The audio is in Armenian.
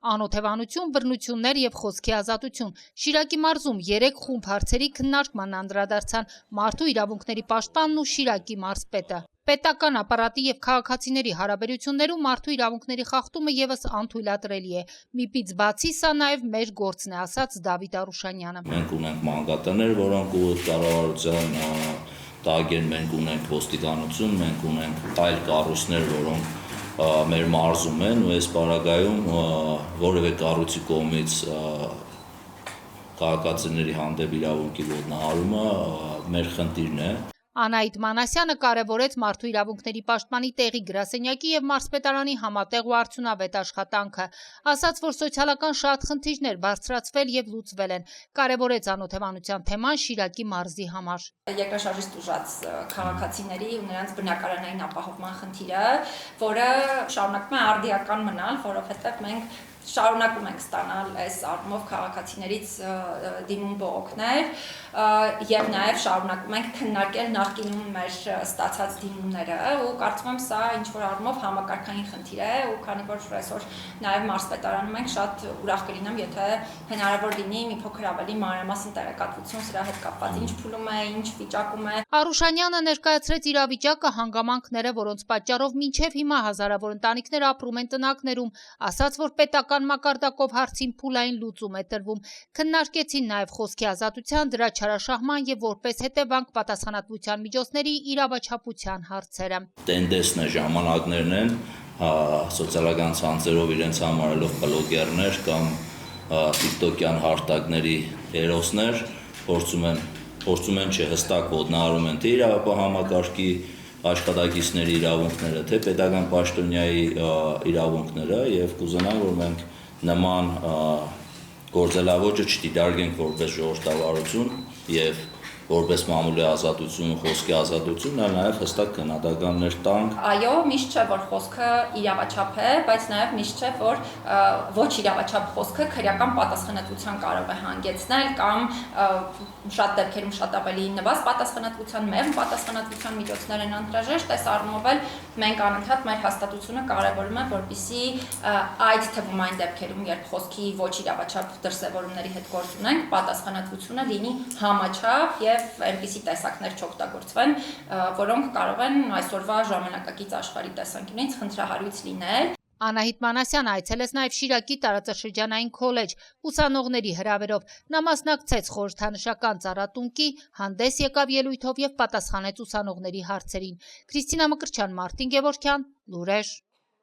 Անօթևանություն, բռնություններ եւ խոսքի ազատություն։ Շիրակի մարզում 3 խումբ հարցերի քննարկման անդրադարձան մարդու իրավունքների պաշտպանն ու Շիրակի մարզպետը։ Պետական ապարատի եւ քաղաքացիների հարաբերություններում մարդու իրավունքների խախտումը եւս անթույլատրելի է։ Միպից բացի սա նաեւ մեր գործն է, ասաց Դավիթ Արուշանյանը։ Մենք ունենք մանկատներ, որոնք ուղիղ կառավարության տակ են, մենք ունենք ոստիկանություն, մենք ունենք այլ կառույցներ, որոնք մեր մարզում են ու այս պարագայում որևէ կառույցի կողմից քաղաքացիների հանդեպ իրավունքի ոտնահարումը մեր խնդիրն է։ Անահիտ Մանասյանը կարևորեց մարդու իրավունքների պաշտպանի տեղի գրասենյակի եւ մարզպետարանի համատեղ ու արդյունավետ աշխատանքը, ասաց, որ սոցիալական շատ խնդիրներ բարձրացվել եւ լուծվել են, կարևորեց անօթևանության թեման Շիրակի մարզի համար։ Երկրաշարժից տուժած քաղաքացիների ու նրանց բնակարանային ապահովման խնդիրը, որը շարունակում է արդիական մնալ, որովհետեւ մենք շարունակում ենք ստանալ այս առումով քաղաքացիներից դիմում բողոքներ եւ նաեւ շարունակում ենք քննարկել նախկինում մեր ստացած դիմումները ու կարծում եմ սա ինչ որ առումով համակարգային խնդիր է ու քանի որ այսօր նաեւ մարզպետարանում ենք շատ ուրախ կլինեմ եթե հնարավոր լինի մի փոքր ավելի մանրամասն տեղեկատվություն սրա հետ կապված ինչ փուլում է, ինչ վիճակում է։ Արուշանյանը ներկայացրեց իրավիճակը, հանգամանքները, որոնց պատճառով մինչև հիմա հազարավոր ընտանիքներ ապրում են տնակներում, ասաց, որ պետական մակարդակով հարցին փուլային լուծում է տրվում։ Քննարկեցին նաև խոսքի ազատության, դրա չարաշահման եւ որպես հետևանք պատասխանատվության միջոցների իրավաչափության հարցերը։ Տենդենսն է, ժամանակներն են, սոցիալական ցանցերով իրենց համարելով բլոգերներ կամ տիկտոկյան հարթակների հերոսներ փորձում են չհստակ ոտնահարում են թե իրավապահ համակարգի աշխատակիցների իրավունքները, թե պետական պաշտոնյայի իրավունքները եւ կուզենամ, որ մենք նման գործելավոճը չդիտարկենք որպես ժողովրդավարություն եւ որպես մամուլի ազատություն ու խոսքի ազատություն, այլ նաև հստակ քննադատականներ տանք։ Այո, միշտ չէ, որ խոսքը իրավաչափ է, բայց նաև միշտ չէ, որ ոչ իրավաչափ խոսքը քրեական պատասխանատվության կարող է հանգեցնել կամ շատ դեպքերում շատ ավելի նվազ պատասխանատվության, մեղմ պատասխանատվության միջոցներ են անհրաժեշտ, այս առումով էլ մենք անընդհատ մեր հաստատությունը կարևորում ենք, որպեսզի այդ թվում այն դեպքերում, երբ խոսքի ոչ իրավաչափ դրսևորումների հետ գործ ունենք, պատասխանատվությունը լինի համաչափ եւ այնպիսի տեսակներ չօգտագործվեն, որոնք կարող են այսօրվա ժամանակակից աշխարհի տեսանկյունից խնդրահարույց լինել։ Անահիտ Մանասյանը այցելեց նաև Շիրակի տարածաշրջանային քոլեջ ուսանողների հրավերով։ Նա մասնակցեց խորհրդանշական ծառատունկի, հանդես եկավ ելույթով եւ պատասխանեց ուսանողների հարցերին։ Քրիստինա Մկրտչյան, Մարտին Գևորգյան, Լուրեր։